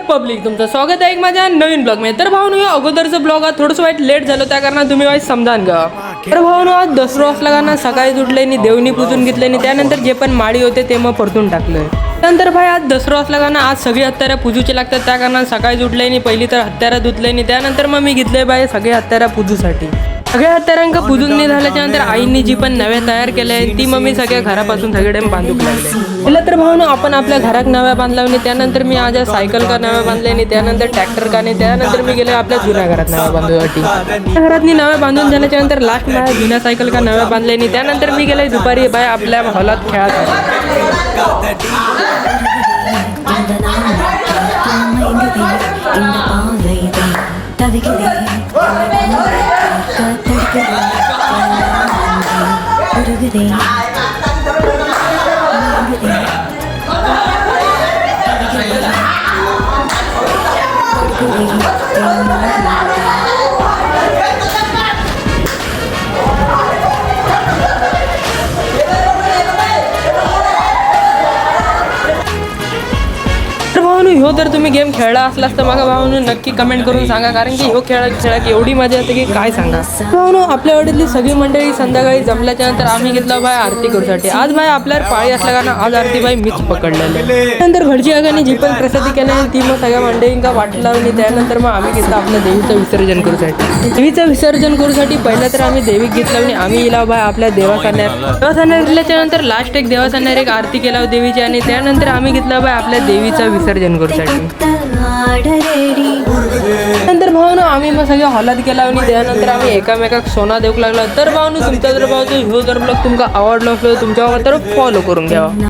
Public, तुमचं स्वागत आहे एक माझ्या नवीन ब्लॉग मध्ये। तर भाऊनो, या अगोदरचं ब्लॉग हा थोडंसं वाईट लेट झालं, त्या कारणात तुम्ही वाईट समजान गा। तर भाऊनो, आज दसरा असला का ना, सकाळी उठले आणि देवनी पूजून घेतले आणि त्यानंतर जे पण माळी होते ते मग परतून टाकलं। त्यानंतर भाई आज दसरा असला का ना, आज सगळी हत्यारा पूजूचे लागतात, त्या कारणात सकाळी उठले आणि पहिली तर हत्यारा धुतले आणि त्यानंतर मग मी घेतले बाय सगळे हत्यारा पूजूसाठी। सगळ्या हत्यारांका पूजून नाही झाल्याच्या नंतर आईंनी जी पण नव्या तयार केल्या ती मग मी सगळ्या घरापासून सगळे बांधूक लागले। पहिला तर भाऊनो, आपण आपल्या घरात नव्या बांधल्या आणि त्यानंतर मी आज सायकल का नव्या बांधले आणि त्यानंतर ट्रॅक्टर का आणि त्यानंतर मी गेले आपल्या जुन्या घरात नव्या बांधण्यासाठी। घरात नव्या बांधून झाल्याच्या नंतर लास्ट माझ्या जुन्या सायकल का नव्या बांधले आणि त्यानंतर मी गेले दुपारी बाय आपल्या हॉलात खेळात। ह्यो जर तुम्ही गेम खेळला असलास तर मला भाऊनो नक्की कमेंट करून सांगा, कारण की ह्यो खेळाची एवढी मजा येते की काय सांगा। भाऊनो, आपल्या वाडीतली सगळी मंडळी संध्याकाळी जमल्याच्या नंतर आम्ही घेतला बाय आरती करूसाठी। आज बाय आपल्यावर पाळी असल्या कारण आज आरती बाई मीच पकडलेली। त्यानंतर घरची आगाने जी पण प्रसादी केली ती मग सगळ्या मंडळींका वाटला आणि त्यानंतर मग आम्ही घेतला आपल्या देवीचं विसर्जन करूसाठी। देवीचं विसर्जन करूसाठी पहिलं तर आम्ही देवीक घेतला आणि आम्ही इला बाय आपल्या देवासान्यावर घेतल्याच्या नंतर लास्ट एक देवासान्यावर एक आरती केला देवीची आणि त्यानंतर आम्ही घेतला बाय आपल्या देवीचं विसर्जन नंतर भाऊनो आम्ही मग सगळ्या हॉलात गेला आणि त्यानंतर आम्ही एकामेकाक सोना देऊक लागला। तर भाऊनो, तुमचा जर भाऊ ह्यो जर ब्लॉग तुमका आवडला असलो तुमच्या तर फॉलो करून घ्यावा।